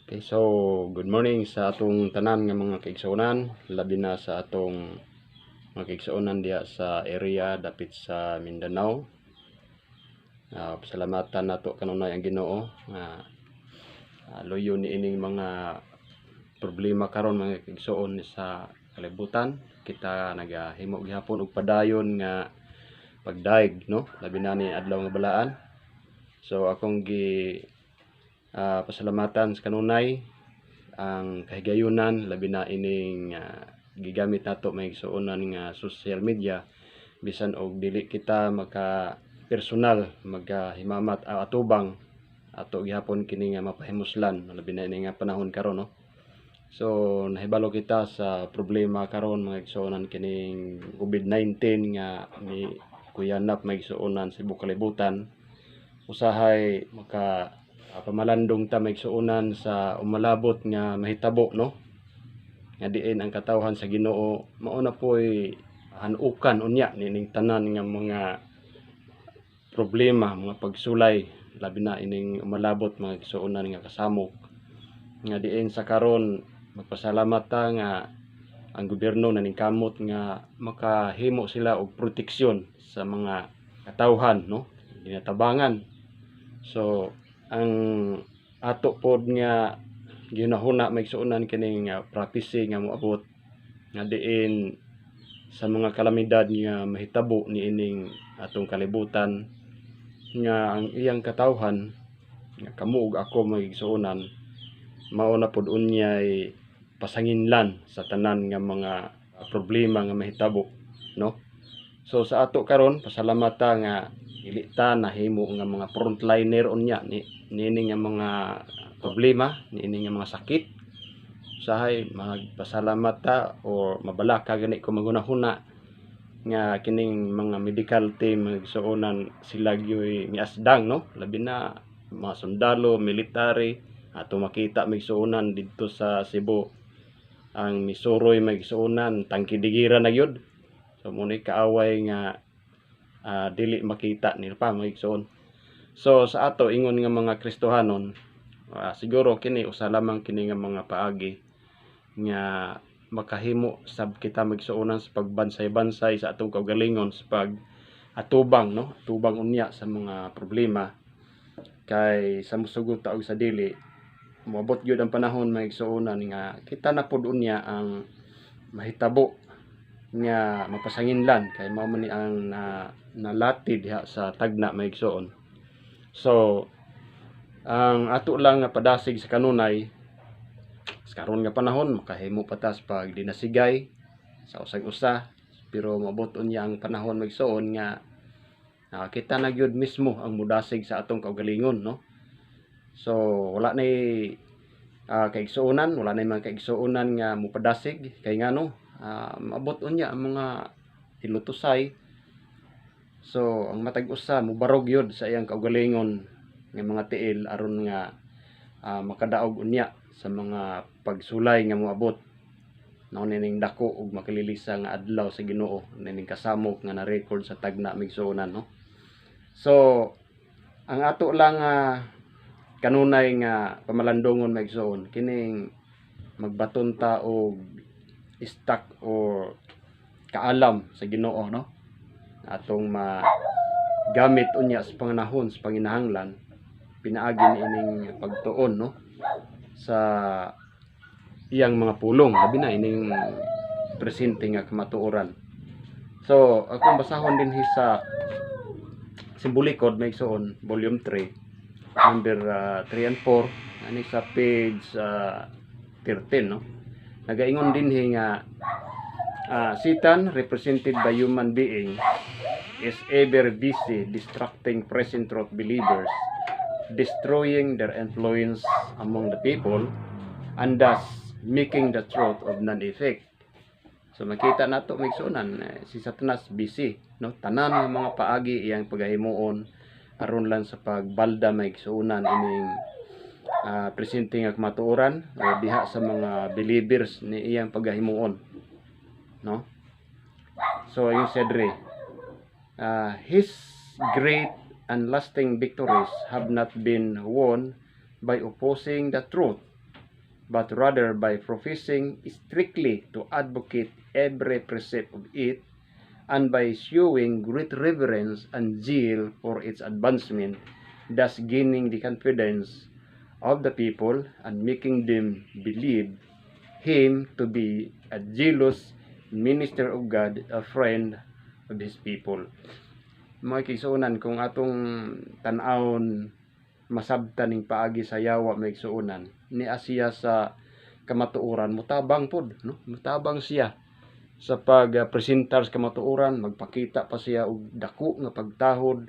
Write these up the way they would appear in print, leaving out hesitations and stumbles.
Okay, so good morning sa atong tanan nga mga kaigsuonan, labi na sa atong mga kaigsuonan diha sa area dapit sa Mindanao. Pasalamatan nato kanunay ang Ginoo nga luyo ni ining mga problema karon mga kaigsuon sa kalibutan. Kita nagahimo gihapon og padayon nga pagdaig, no, labi na ni adlaw nga balaan. So akong pasalamatan sa kanunay ang kahigayunan labi na ining gigamit nato may igsuonan nga social media bisan og dili kita maka personal magahimamat atubang ato gihapon kini nga mapahimuslan labi na ini nga panahon karon, no. So nahibalo kita sa problema karon mga igsuonan kining COVID-19 nga ni kuyanap may igsuonan sa ibuang kalibutan. Usahay maka pamalandong ta maigsuonan sa umalabot nga mahitabo, no, nga diin ang katawhan sa Ginoo mao na po'y hanukan unya nining tanan nga mga problema, mga pagsulay labi na ining umalabot mga igsuonan nga kasamok nga diin sa karon magpasalamat ta nga ang gobyerno naningkamot nga makahimo sila og proteksyon sa mga katawhan, no, ginatabangan. So ang ato pod nga ginahuna maigsuonan kining prophecy nga moabot nga diin sa mga kalamidad nga mahitabo niining atong kalibutan nga ang iyang katawhan nga kamo ug ako maigsuonan mao na pod unyay pasanginlan sa tanan nga mga problema nga mahitabo, no. So sa ato karon pasalamat ta nga dili ta nahimo nga mga frontliner unya niini nga mga problema, niini nga mga sakit. Usahay magpasalamat ta o mabalaka gani ko magunahuna nga kining mga medical team magsuonan sila gyoy miasdang, no, labi na mga sundalo, military ato makita magsuonan didto sa Cebu ang misuroy magsuonan tangkidigira na gyud. So mo ni kaaway nga dili makita nila pa maigsoon. So sa ato ingon nga mga Kristohanon, siguro kini usa lamang kini nga mga paagi nga makahimo sab kita maigsuonan sa pagbansay-bansay sa atong kaugalingon sa pag atubang, no, atubang unya sa mga problema kay sa musugot ta og sa dili moabot gyud ang panahon maigsuonan nga kita na pud unya ang mahitabo nga mapasanginlan kay mao man ni ang nalati diha sa tagna maigsuon. So ang ato lang nga padasig sa kanunay sa karon nga panahon makahimo pa ta sa pagdinasigay sa usag-usa pero maabot unya ang panahon maigsuon nga kita na gyud mismo ang mudasig sa atong kaugalingon, no. So wala nay kaigsuonan, wala nay mga kaigsuonan nga mopadasig kay ngano maabot unya ang mga ilutusay. So ang matag usa mubarog yun sa iyang kaugalingon nga mga tiil aron nga makadaog unya sa mga pagsulay nga moabot naon nining dako ug makililisa nga adlaw sa Ginoo nining kasamok nga na-record sa tagna migsuonan, no. So ang ato lang kanunay nga pamalandongon maigsuon kining magbaton ta og istak or kaalam sa Ginoo, no, atong magamit unya sa panganahon sa panginahanglan pinaagi ining pagtuon, no, sa iyang mga pulong labi na ining presente nga kamatuoran. So akong basahon din sa Simbolikod maigsuon volume 3 number 3 and 4 ani sa page 13, no, nagaingon din nga Satan represented by human being is ever busy distracting present truth believers, destroying their influence among the people and thus making the truth of non-effect. So makita nato maigsuonan si Satanas busy, no, tanan nga mga paagi iyang pagahimuon aron lang sa pagbalda maigsuonan ining presente nga kamatuoran o diha sa mga believers ni iyang pagahimuon, no. So yung Cedre his great and lasting victories have not been won by opposing the truth but rather by professing strictly to advocate every precept of it, and by showing great reverence and zeal for its advancement, thus gaining the confidence of the people and making them believe him to be a jealous minister of God, a friend of his people. Mga kigsuunan, kung atong tan-awon masabtan ning paagi sa yawa may kigsuunan, ni Asiya sa kamatuoran, mutabang pod, no? Mutabang siya sa pag-presentar sa kamatuoran, magpakita pa siya og dako nga pagtahod,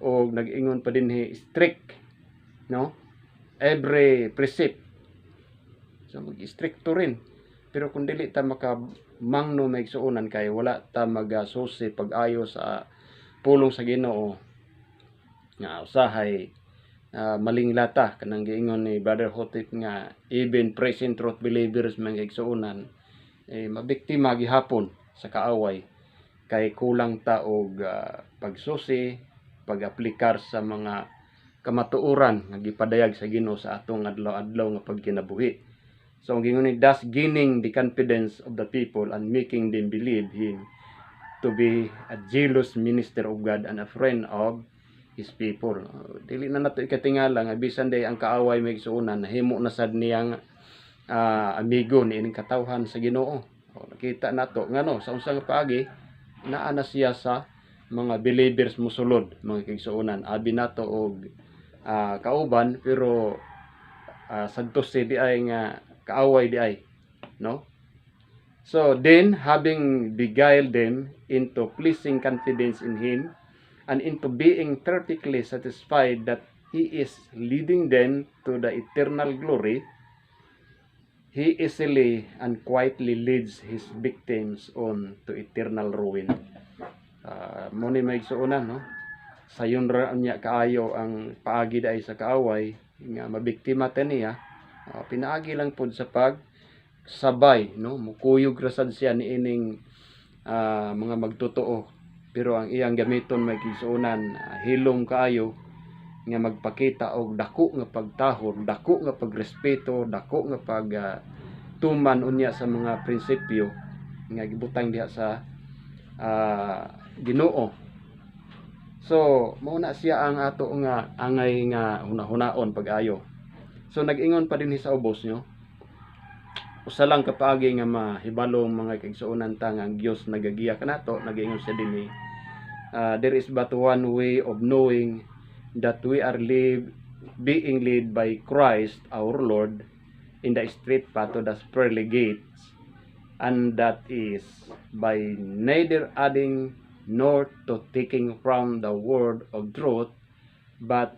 og nag-ingon pa dinhi strict, no? Every precept. So mag-stricto rin. Pero kung dili ta makamangno may igsuonan, kay wala ta magasusi pag-ayo sa pulong sa Ginoo nga usahay malinglata kanang giingon ni Brother Hotip nga even present truth believers mga igsuonan mabiktima gihapon sa kaaway kay kulang ta og pagsusi, pag-aplikar sa mga kamatuoran nga gipadayag sa Ginoo sa atong adlaw-adlaw nga pagkinabuhi. So ang gingon ni, thus gaining the confidence of the people and making them believe him to be a jealous minister of God and a friend of his people. Dili na nato ikatingala nga bisan day ang kaaway may igsuonan nahimo na sad niyang amigo ni ining katawhan sa Ginoo. Nakita nato ngano sa unsang paagi naa na siya sa mga believers mosulod mga kigsuonan. Abi nato og kauban pero sadto si di ay nga kaaway di ay, no? So then, having beguiled them into pleasing confidence in him and into being perfectly satisfied that he is leading them to the eternal glory, he easily and quietly leads his victims on to eternal ruin. Muni may igsuonan, no? Sayon ra niya kaayo ang paagi daay sa kaaway nga mabiktima ta niya. Pinaagi lang pod sa pag sabay, no? Mukuyog rasad siya ni ining mga magtotoo, pero ang iyang gamiton may kigsuonan hilom kaayo nga magpakita og dako nga pagtahod, dako nga pagrespeto, dako nga pag tuman unya sa mga prinsipyo nga gibutang diha sa Ginoo. So mao na siya ang ato nga angay nga hunahunaon pag-ayo. So nag-ingon pa din sa ubos nyo, usa lang kapaagi nga mahibalong mga kaigsuonan ta nga ang Dios nagagiya kanato, nag-ingon siya dinhi, there is but one way of knowing that we are being led by Christ our Lord in the straight path to the pearly gates, and that is by neither adding nor to taking from the word of truth, but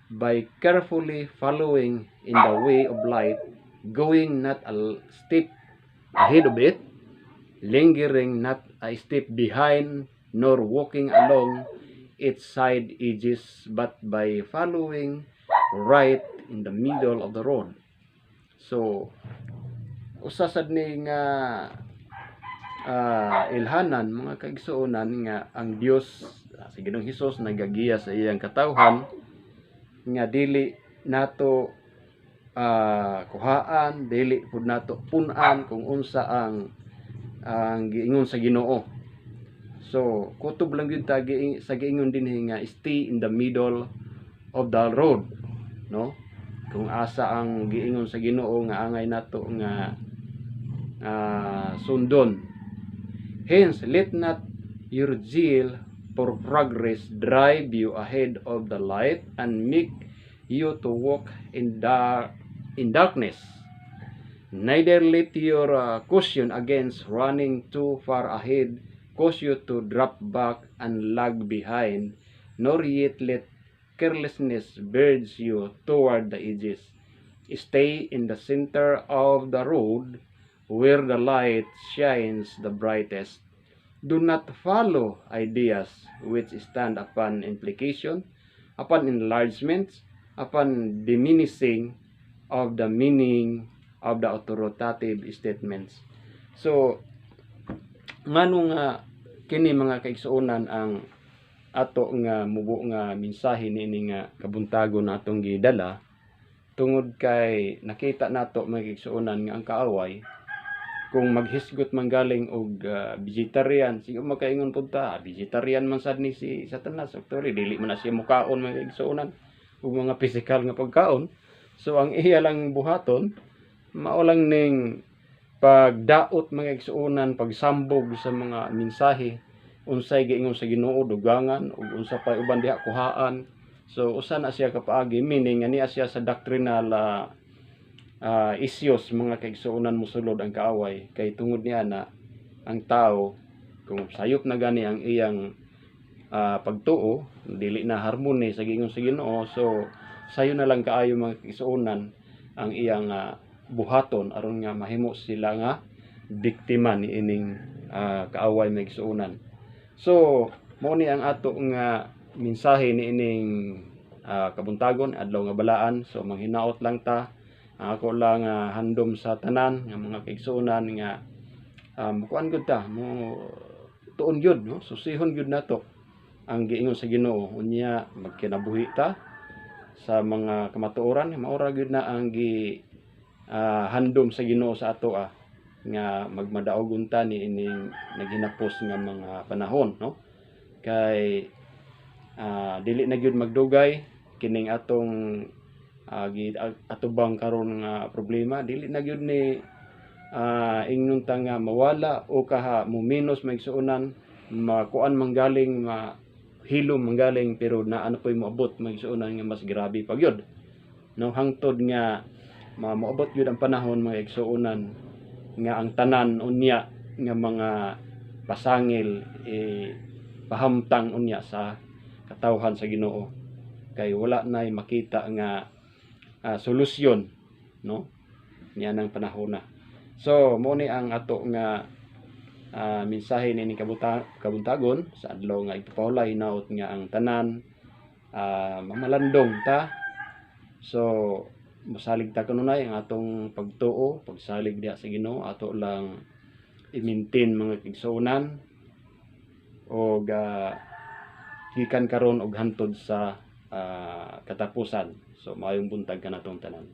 by carefully following in the way of light, going not a step ahead of it, lingering not a step behind, nor walking along its side edges, but by following right in the middle of the road. So usasad ni nga ilhanan mga kaigsuonan nga ang Dios sa Ginoong Hesus nagagiya sa iyang katawhan nga dili nato kuhaan, dili pud nato punan kung unsa ang giingon sa Ginoo. So kutob lang gyud ta sa giingon dinhi nga stay in the middle of the road, no? Kung asa ang giingon sa Ginoo nga angay nato nga sundon. Hence let not your zeal for progress drive you ahead of the light and make you to walk in darkness. Neither let your caution against running too far ahead cause you to drop back and lag behind, nor yet let carelessness urge you toward the edges. Stay in the center of the road where the light shines the brightest. Do not follow ideas which stand upon implication, upon enlargements, upon diminishing of the meaning of the authoritative statements. So ngano nga kini mga kaigsuonan ang ato nga mubo nga mensahe niini nga kabuntagon na atong gidala tungod kay nakita nato mga igsuonan nga ang kaaway kung maghisgot man galing og vegetarian, sige makaingon pud ta vegetarian man sad ni si Satanas, actually dili man na siya mukaon mga igsuonan ug mga physical nga pagkaon. So ang iya lang buhaton mao lang ning pagdaot mga igsuonan, pagsambog sa mga mensahe unsay giingon sa Ginoo dugangan ug unsa pa uban diha kuhaan. So usa na siya kapaagi, meaning ani siya sa doctrinal issues mga kaigsuonan mosulod ang kaaway kay tungod niya na ang tao kung sayop na gani ang iyang pagtuo dili na harmony sa giingon sa Ginoo, so sayo na lang kaayo mga kaigsuonan ang iyang buhaton aron nga mahimo sila nga biktima ni ining kaaway mga kaigsuonan. So mao ni ang ato nga mensahe ni ining kabuntagon adlaw nga balaan. So manghinaot lang ta, ako lang handom sa tanan nga mga kaigsuonan nga kuan gud ta mo tuon gyud no, susihon gyud nato ang giingon sa Ginoo unya magkinabuhi ta sa mga kamatuoran. Maura gyud na ang handom sa Ginoo sa ato nga magmadaog unta ni ining naghinapos nga mga panahon no, kay dili na gyud magdugay kining atong atubang karon nga problema, dili na gyud ni ingnon ta nga mawala o kaha muminos maigsuonan, makuan manggaling hilom manggaling, pero naano po'y moabot maigsuonan nga mas grabe pa gyud no, hangtod nga moabot gyud ang panahon mga igsuonan nga ang tanan unya nga mga pasangil pahamtang unya sa katawhan sa Ginoo kay wala nay makita nga solusyon no niya ng panahon na. So mo ni ang ato nga mensahe ni kabuntagon sa adlaw nga ipapahulay hinaut nga ang tanan mamalandong ta. So mosalig ta kanunay ang atong pagtuo, pagsalig diha sa Ginoo, ato lang i-maintain mga kaigsuonan og gikan karon og hantod sa katapusan. So maayong buntag kanatong tanan.